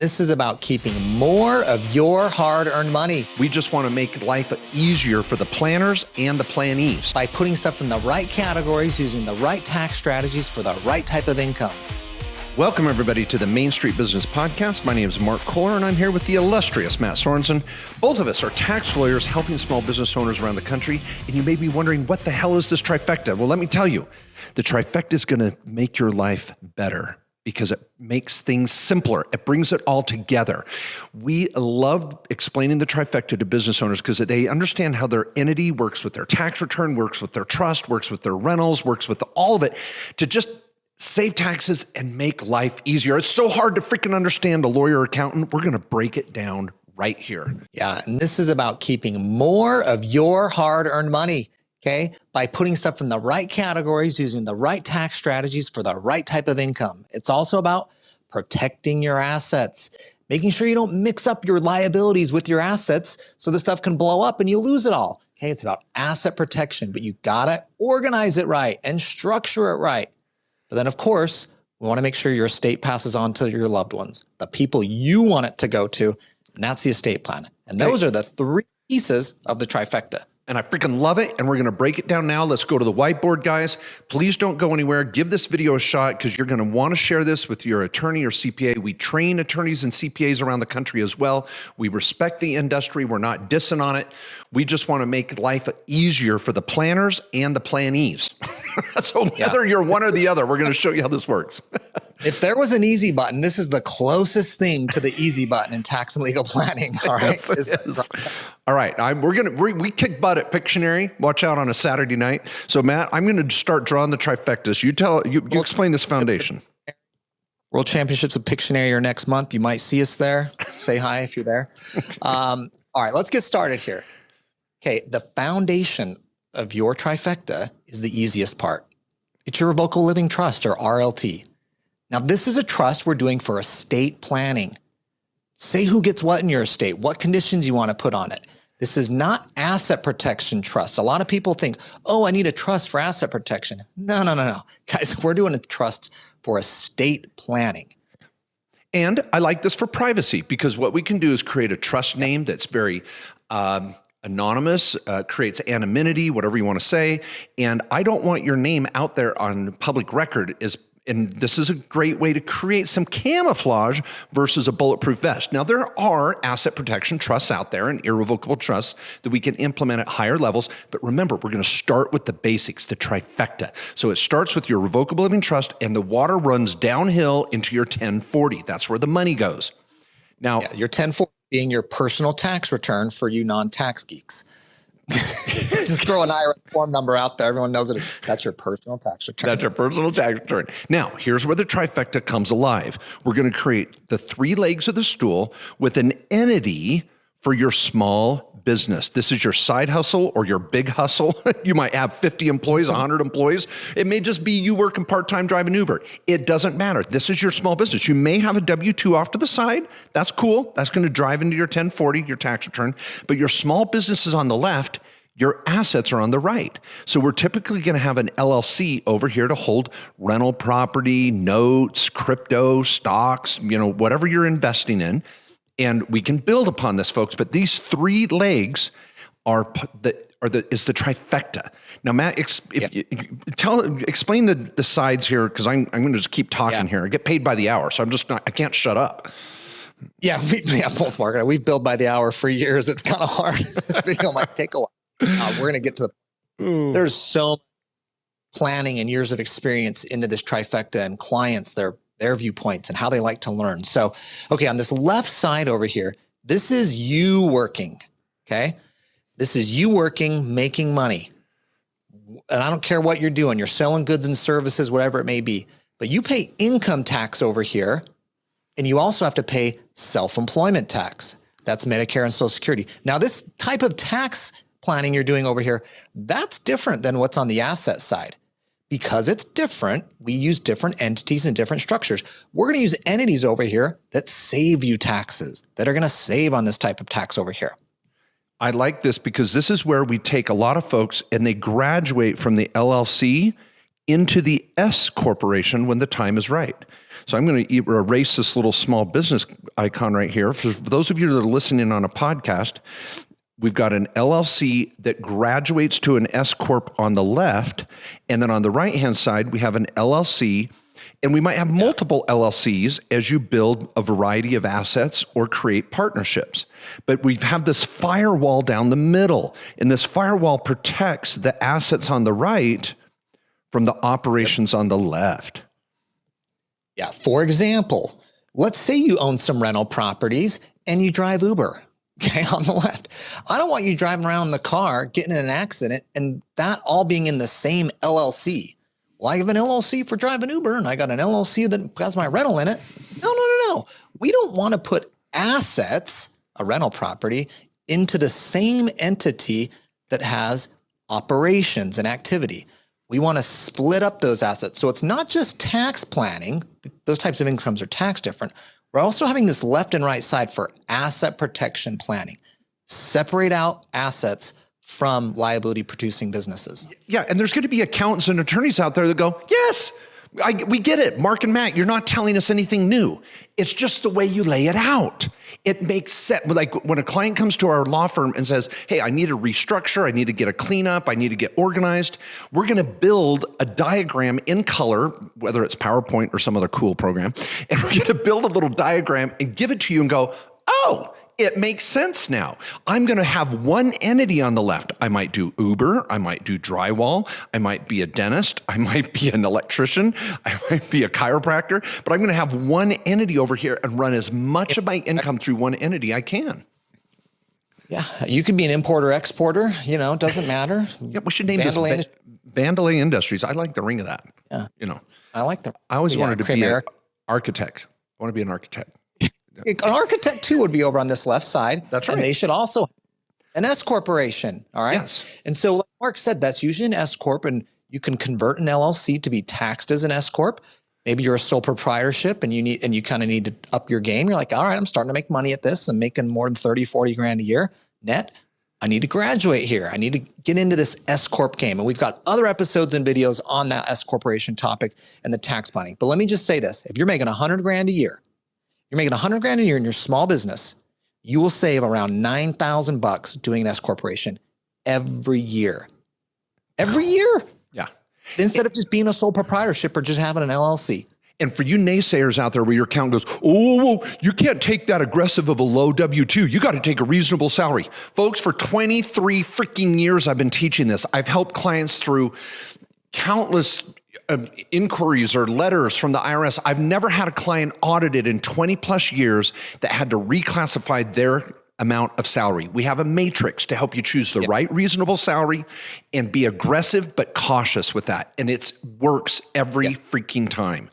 This is about keeping more of your hard-earned money We just want to make life easier for the planners and the plannees. by putting stuff in the right categories, using the right tax strategies for the right type of income. Welcome, everybody, to the Main Street Business Podcast. My name is Mark Kohler, and I'm here with the illustrious Matt Sorensen. Both of us are tax lawyers helping small business owners around the country, and you may be wondering, what the hell is this trifecta? Well, let me tell you, the trifecta is going to make your life better because it makes things simpler. It brings it all together. We love explaining the trifecta to business owners because they understand how their entity works with their tax return, works with their trust, works with their rentals, works with all of it to just save taxes and make life easier. It's so hard to freaking understand a lawyer or accountant. We're going to break it down right here. Yeah, and this is about keeping more of your hard-earned money, okay, by putting stuff in the right categories, using the right tax strategies for the right type of income. It's also about protecting your assets, making sure you don't mix up your liabilities with your assets so the stuff can blow up and you lose it all. Okay, it's about asset protection, but you gotta organize it right and structure it right. But then, of course, we want to make sure your estate passes on to your loved ones, the people you want it to go to, and that's the estate plan. And those are the three pieces of the trifecta. And I freaking love it. And we're going to break it down now. Let's go to the whiteboard, guys. Please don't go anywhere. Give this video a shot because you're going to want to share this with your attorney or CPA. We train attorneys and CPAs around the country as well. We respect the industry. We're not dissing on it. We just want to make life easier for the planners and the plannees. So whether you're one or the other, we're going to show you how this works. If there was an easy button, this is the closest thing to the easy button in tax and legal planning. All right. Yes, it is. All right. We kick butt at Pictionary. Watch out on a Saturday night. So Matt, I'm going to start drawing the trifectas. You explain this foundation. World Championships of Pictionary are next month. You might see us there. Say hi if you're there. All right, let's get started here. Okay, the foundation of your trifecta is the easiest part. It's your revocable living trust, or RLT. Now, this is a trust we're doing for estate planning. Say who gets what in your estate, what conditions you want to put on it. This is not asset protection trust. A lot of people think, oh, I need a trust for asset protection. No. Guys, we're doing a trust for estate planning. And I like this for privacy because what we can do is create a trust name that's very anonymous, creates anonymity, whatever you want to say. And I don't want your name out there on public record and this is a great way to create some camouflage versus a bulletproof vest. Now, there are asset protection trusts out there and irrevocable trusts that we can implement at higher levels. But remember, we're going to start with the basics, the trifecta. So it starts with your revocable living trust and the water runs downhill into your 1040. That's where the money goes. Now, your 1040 being your personal tax return for you non-tax geeks. Just throw an IRS form number out there. Everyone knows it. That's your personal tax return. That's your personal tax return. Now, here's where the trifecta comes alive. We're going to create the three legs of the stool with an entity for your small business. This is your side hustle or your big hustle. You might have 50 employees, 100 employees. It may just be you working part-time driving Uber. It doesn't matter. This is your small business. You may have a W-2 off to the side. That's cool. That's going to drive into your 1040, your tax return. But your small business is on the left. Your assets are on the right. So we're typically going to have an LLC over here to hold rental property, notes, crypto, stocks, whatever you're investing in. And we can build upon this, folks. But these three legs is the trifecta. Now, Matt, explain the sides here because I'm going to just keep talking here. I get paid by the hour, so I can't shut up. Yeah, both Mark. We've billed by the hour for years. It's kind of hard. This video might take a while. We're going to get to there's so much planning and years of experience into this trifecta and clients, their viewpoints and how they like to learn. So, okay, on this left side over here, this is you working, okay? This is you working, making money. And I don't care what you're doing. You're selling goods and services, whatever it may be. But you pay income tax over here, and you also have to pay self-employment tax. That's Medicare and Social Security. Now, this type of tax planning you're doing over here, that's different than what's on the asset side. Because it's different, we use different entities and different structures. We're going to use entities over here that save you taxes, that are going to save on this type of tax over here. I like this because this is where we take a lot of folks and they graduate from the LLC into the S corporation when the time is right. So I'm going to erase this little small business icon right here. For those of you that are listening on a podcast, we've got an LLC that graduates to an S corp on the left, and then on the right-hand side, we have an LLC, and we might have multiple LLCs as you build a variety of assets or create partnerships. But we have this firewall down the middle, and this firewall protects the assets on the right from the operations on the left. Yeah. For example, let's say you own some rental properties and you drive Uber, okay, on the left. I don't want you driving around in the car, getting in an accident, and that all being in the same LLC. Well, I have an LLC for driving Uber, and I got an LLC that has my rental in it. No. We don't want to put assets, a rental property, into the same entity that has operations and activity. We want to split up those assets. So it's not just tax planning. Those types of incomes are tax different. We're also having this left and right side for asset protection planning. Separate out assets from liability producing businesses. Yeah, and there's going to be accountants and attorneys out there that go, yes, we get it. Mark and Matt, you're not telling us anything new. It's just the way you lay it out. It makes sense. Like when a client comes to our law firm and says, hey, I need a restructure, I need to get a cleanup, I need to get organized, we're going to build a diagram in color, whether it's PowerPoint or some other cool program, and we're going to build a little diagram and give it to you and go, oh, it makes sense now. I'm going to have one entity on the left. I might do Uber. I might do drywall. I might be a dentist. I might be an electrician. I might be a chiropractor. But I'm going to have one entity over here and run as much of my income through one entity I can. Yeah, you could be an importer, exporter. You know, it doesn't matter. Yeah, we should name this Vandalay Industries. I like the ring of that. Yeah, you know, I like the. I always wanted to be an architect. I want to be an architect. An architect too would be over on this left side. That's right. And they should also an S corporation. All right. Yes. And so like Mark said, that's usually an S corp, and you can convert an LLC to be taxed as an S corp. Maybe you're a sole proprietorship and you kind of need to up your game. You're like, all right, I'm starting to make money at this. I'm making more than 30, 40 grand a year net. I need to graduate here. I need to get into this S corp game. And we've got other episodes and videos on that S corporation topic and the tax planning. But let me just say this. If you're making 100 grand a year, you're making 100 grand a year in your small business, you will save around $9,000 doing an S corporation every year. Every year. Yeah. Instead of just being a sole proprietorship or just having an LLC. And for you naysayers out there where your accountant goes, oh, you can't take that aggressive of a low W-2. You got to take a reasonable salary. Folks, for 23 freaking years I've been teaching this. I've helped clients through countless inquiries or letters from the IRS. I've never had a client audited in 20 plus years that had to reclassify their amount of salary. We have a matrix to help you choose the right reasonable salary and be aggressive but cautious with that. And it works every freaking time.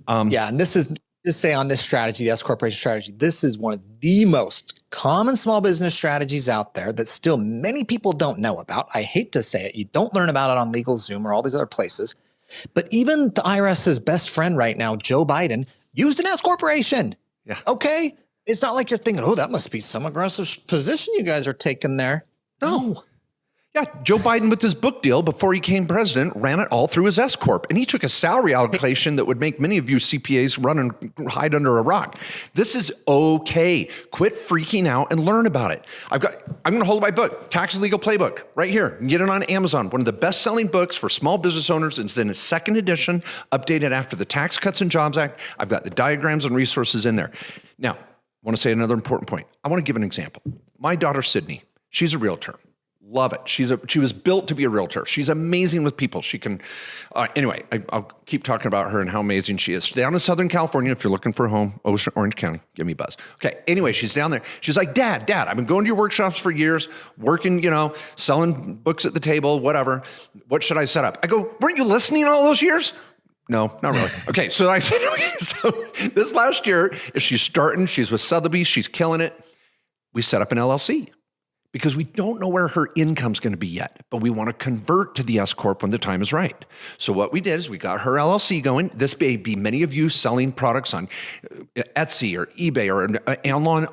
And this is, just say on this strategy, the S corporation strategy, this is one of the most common small business strategies out there that still many people don't know about. I hate to say it. You don't learn about it on LegalZoom or all these other places. But even the IRS's best friend right now, Joe Biden, used an S corporation. Yeah. Okay. It's not like you're thinking, oh, that must be some aggressive position you guys are taking there. No. Yeah, Joe Biden with his book deal before he became president ran it all through his S corp, and he took a salary allocation that would make many of you CPAs run and hide under a rock. This is okay. Quit freaking out and learn about it. I'm going to hold my book, Tax and Legal Playbook, right here. You can get it on Amazon. One of the best-selling books for small business owners. It's in its second edition, updated after the Tax Cuts and Jobs Act. I've got the diagrams and resources in there. Now, I want to say another important point. I want to give an example. My daughter, Sydney, she's a realtor. Love it. She was built to be a realtor. She's amazing with people. She can, anyway, I'll keep talking about her and how amazing she is. She's down in Southern California. If you're looking for a home, Orange County, give me a buzz. Okay. Anyway, she's down there. She's like, Dad, I've been going to your workshops for years, working, selling books at the table, whatever. What should I set up? I go, weren't you listening all those years? No, not really. Okay. So I said, okay, so this last year, she's starting, she's with Sotheby's, she's killing it. We set up an LLC. because we don't know where her income's going to be yet, but we want to convert to the S Corp when the time is right. So what we did is we got her LLC going. This may be many of you selling products on Etsy or eBay or an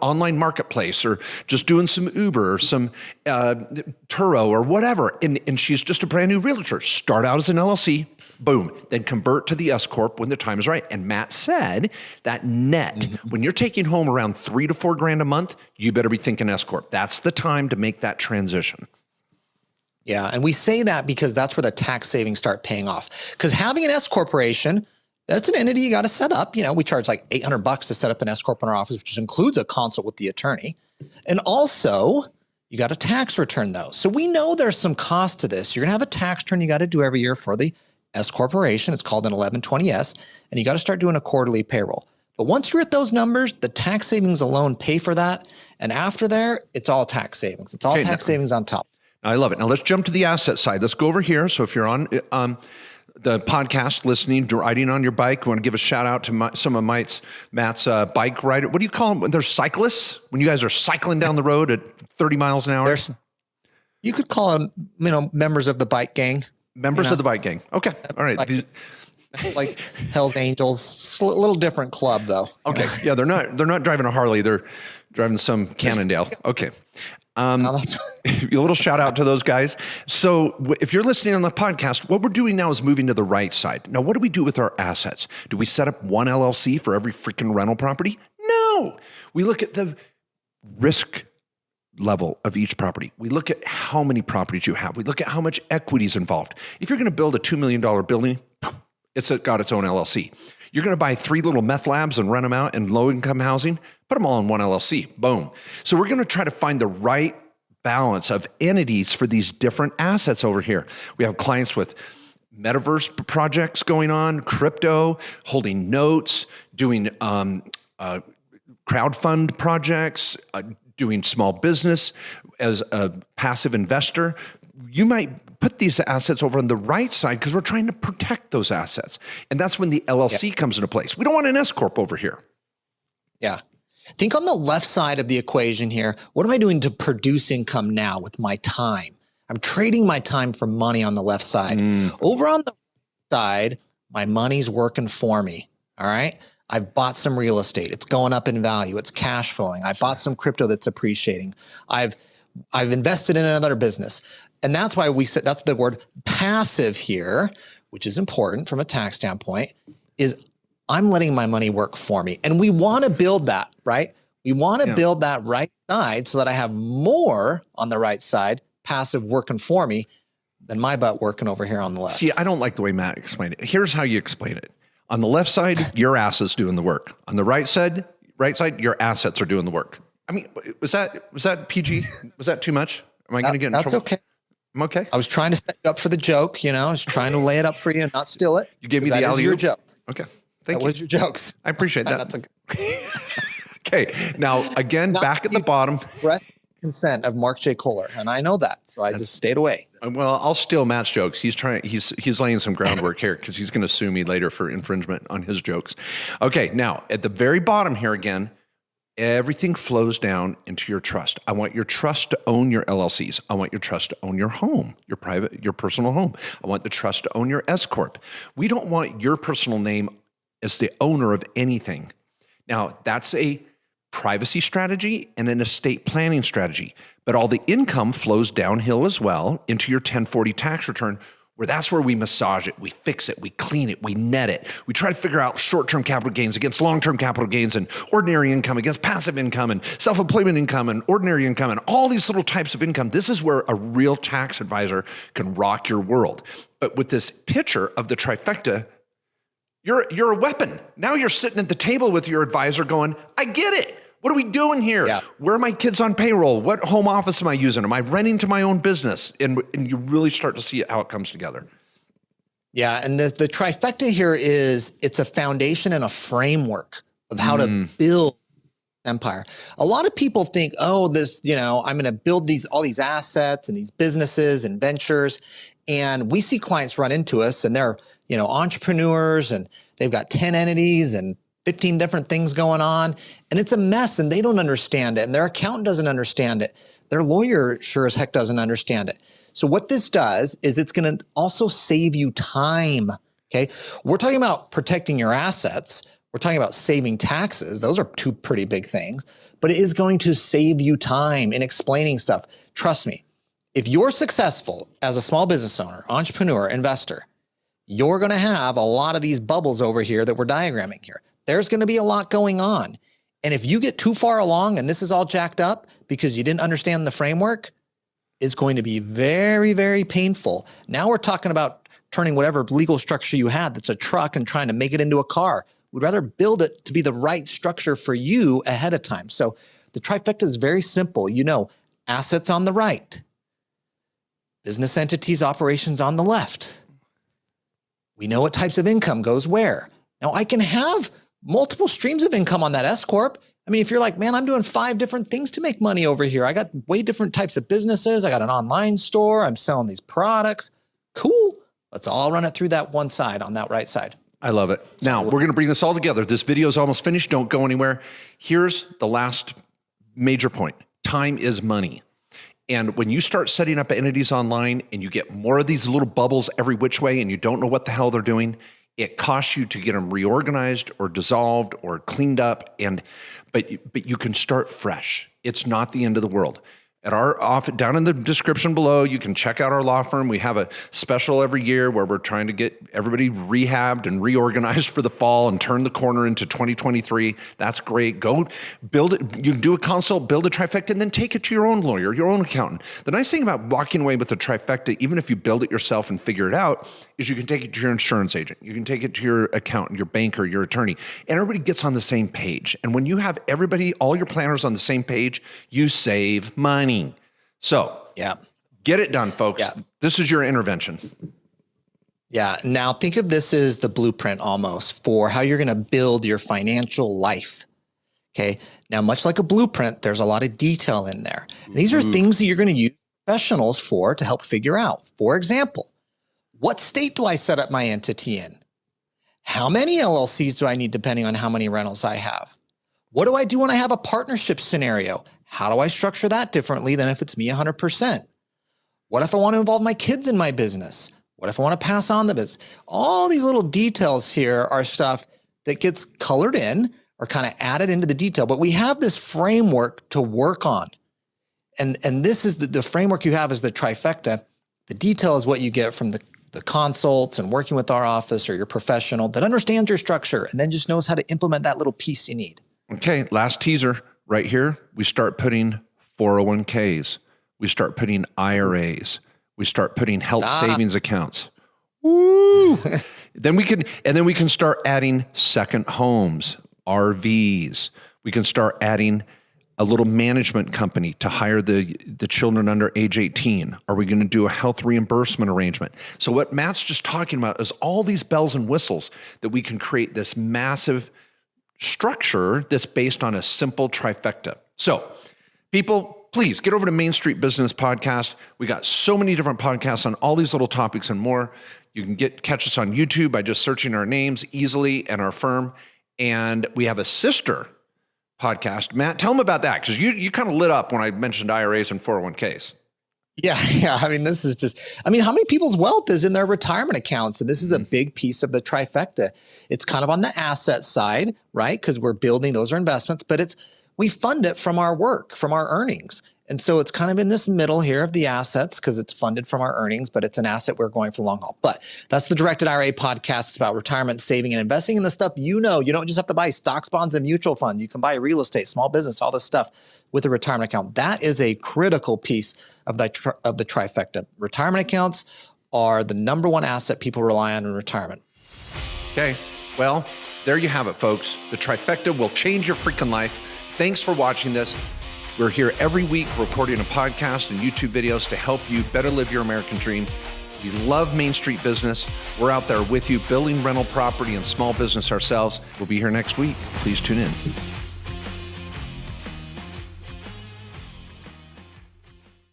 online marketplace, or just doing some Uber or some Turo or whatever. And she's just a brand new realtor. Start out as an LLC, boom, then convert to the S Corp when the time is right. And Matt said that net, when you're taking home around $3,000 to $4,000 a month, you better be thinking S Corp. That's the time to make that transition. Yeah. And we say that because that's where the tax savings start paying off. Because having an S corporation, that's an entity you got to set up. We charge like $800 to set up an S Corp in our office, which includes a consult with the attorney. And also, you got a tax return though. So we know there's some cost to this. You're going to have a tax return you got to do every year for the S corporation. It's called an 1120S, and you got to start doing a quarterly payroll. But once you're at those numbers, the tax savings alone pay for that. And after there, it's all tax savings. It's all tax savings on top. I love it. Now let's jump to the asset side. Let's go over here. So if you're on the podcast listening, riding on your bike, we want to give a shout out to some of Matt's bike rider. What do you call them? There's cyclists when you guys are cycling down the road at 30 miles an hour. You could call them, members of the bike gang. Members of the bike gang. Okay. All right. Like Hell's Angels, a little different club though. Okay. Yeah. They're not driving a Harley. They're driving some Cannondale. Okay. A little shout out to those guys. So if you're listening on the podcast, what we're doing now is moving to the right side. Now, what do we do with our assets? Do we set up one LLC for every freaking rental property? No. We look at the risk level of each property. We look at how many properties you have. We look at how much equity is involved. If you're going to build a $2 million building, it's got its own LLC. You're going to buy 3 little meth labs and rent them out in low-income housing, put them all in one LLC. Boom. So we're going to try to find the right balance of entities for these different assets over here. We have clients with metaverse projects going on, crypto, holding notes, doing crowdfund projects, doing small business as a passive investor. You might put these assets over on the right side because we're trying to protect those assets. And that's when the LLC comes into place. We don't want an S Corp over here. Yeah. Think on the left side of the equation here. What am I doing to produce income now with my time? I'm trading my time for money on the left side. Over on the right side, my money's working for me. All right. I've bought some real estate. It's going up in value. It's cash flowing. I bought some crypto that's appreciating. I've invested in another business. And that's why we said, that's the word passive here, which is important from a tax standpoint, is I'm letting my money work for me. And we want to build that, right? We want to build that right side so that I have more on the right side, passive working for me, than my butt working over here on the left. See, I don't like the way Matt explained it. Here's how you explain it. On the left side, your ass is doing the work. On the right side, your assets are doing the work. I mean, was that PG? Was that too much? Am I going to get in trouble? That's okay. I'm okay. I was trying to set you up for the joke. I was trying to lay it up for you and not steal it. You gave me the alley-oop. That is your joke. Okay. That was your jokes. I appreciate that. That's okay. Okay. Now, again, back at the bottom. Consent of Mark J. Kohler. And I know that. So I just stayed away. Well, I'll steal Matt's jokes. He's laying some groundwork here because he's going to sue me later for infringement on his jokes. Okay. Now, at the very bottom here again, everything flows down into your trust. I want your trust to own your LLCs. I want your trust to own your home, your personal home. I want the trust to own your S Corp. We don't want your personal name as the owner of anything. Now, that's a privacy strategy and an estate planning strategy, but all the income flows downhill as well into your 1040 tax return, where that's where we massage it, we fix it, we clean it, we net it. We try to figure out short-term capital gains against long-term capital gains and ordinary income against passive income and self-employment income and ordinary income and all these little types of income. This is where a real tax advisor can rock your world. But with this picture of the trifecta, you're a weapon. Now you're sitting at the table with your advisor going, I get it. What are we doing here? Yeah. Where are my kids on payroll? What home office am I using? Am I renting to my own business? And you really start to see how it comes together. Yeah. And the trifecta here is it's a foundation and a framework of how to build empire. A lot of people think, oh, this, I'm going to build all these assets and these businesses and ventures. And we see clients run into us and they're, entrepreneurs and they've got 10 entities and 15 different things going on, and it's a mess and they don't understand it and their accountant doesn't understand it. Their lawyer sure as heck doesn't understand it. So what this does is it's going to also save you time. Okay. We're talking about protecting your assets. We're talking about saving taxes. Those are two pretty big things, but it is going to save you time in explaining stuff. Trust me, if you're successful as a small business owner, entrepreneur, investor, you're going to have a lot of these bubbles over here that we're diagramming here. There's going to be a lot going on. And if you get too far along and this is all jacked up because you didn't understand the framework, it's going to be very, very painful. Now we're talking about turning whatever legal structure you had that's a truck and trying to make it into a car. We'd rather build it to be the right structure for you ahead of time. So the trifecta is very simple. You know, assets on the right, business entities, operations on the left. We know what types of income goes where. Now I can have multiple streams of income on that S Corp. I mean, if you're like, man, I'm doing 5 different things to make money over here. I got way different types of businesses. I got an online store. I'm selling these products. Cool. Let's all run it through that one side on that right side. I love it. Now we're going to bring this all together. This video is almost finished. Don't go anywhere. Here's the last major point. Time is money. And when you start setting up entities online and you get more of these little bubbles every which way and you don't know what the hell they're doing, it costs you to get them reorganized or dissolved or cleaned up. But you can start fresh. It's not the end of the world. At our office, down in the description below, you can check out our law firm. We have a special every year where we're trying to get everybody rehabbed and reorganized for the fall and turn the corner into 2023. That's great. Go build it. You can do a consult, build a trifecta, and then take it to your own lawyer, your own accountant. The nice thing about walking away with a trifecta, even if you build it yourself and figure it out, is you can take it to your insurance agent. You can take it to your accountant, your banker, your attorney, and everybody gets on the same page. And when you have everybody, all your planners on the same page, you save money. So yeah, get it done, folks. Yeah. This is your intervention. Yeah. Now think of this as the blueprint almost for how you're going to build your financial life. Okay. Now, much like a blueprint, there's a lot of detail in there. And these are things that you're going to use professionals for to help figure out. For example, what state do I set up my entity in? How many LLCs do I need depending on how many rentals I have? What do I do when I have a partnership scenario? How do I structure that differently than if it's me 100%? What if I want to involve my kids in my business? What if I want to pass on the business? All these little details here are stuff that gets colored in or kind of added into the detail, but we have this framework to work on. And this is the framework you have is the trifecta. The detail is what you get from the consults and working with our office or your professional that understands your structure and then just knows how to implement that little piece you need. Okay, last teaser. Right here, we start putting 401ks. We start putting IRAs. We start putting health savings accounts. Woo! Then we can start adding second homes, RVs. We can start adding a little management company to hire the children under age 18. Are we going to do a health reimbursement arrangement? So what Matt's just talking about is all these bells and whistles that we can create this massive structure that's based on a simple trifecta. So people, please get over to Main Street Business Podcast. We got so many different podcasts on all these little topics and more. You can catch us on YouTube by just searching our names easily and our firm. And we have a sister podcast. Matt, tell them about that because you kind of lit up when I mentioned IRAs and 401ks. Yeah. I mean, this is just, how many people's wealth is in their retirement accounts? And this is a big piece of the trifecta. It's kind of on the asset side, right? Because we're building, those are investments, but we fund it from our work, from our earnings. And so it's kind of in this middle here of the assets because it's funded from our earnings, but it's an asset we're going for the long haul. But that's the Directed IRA podcast. It's about retirement, saving, and investing in the stuff you know. You don't just have to buy stocks, bonds, and mutual funds. You can buy real estate, small business, all this stuff with a retirement account. That is a critical piece of the trifecta. Retirement accounts are the number one asset people rely on in retirement. Okay, well, there you have it, folks. The trifecta will change your freaking life. Thanks for watching this. We're here every week recording a podcast and YouTube videos to help you better live your American dream. We love Main Street Business. We're out there with you building rental property and small business ourselves. We'll be here next week. Please tune in.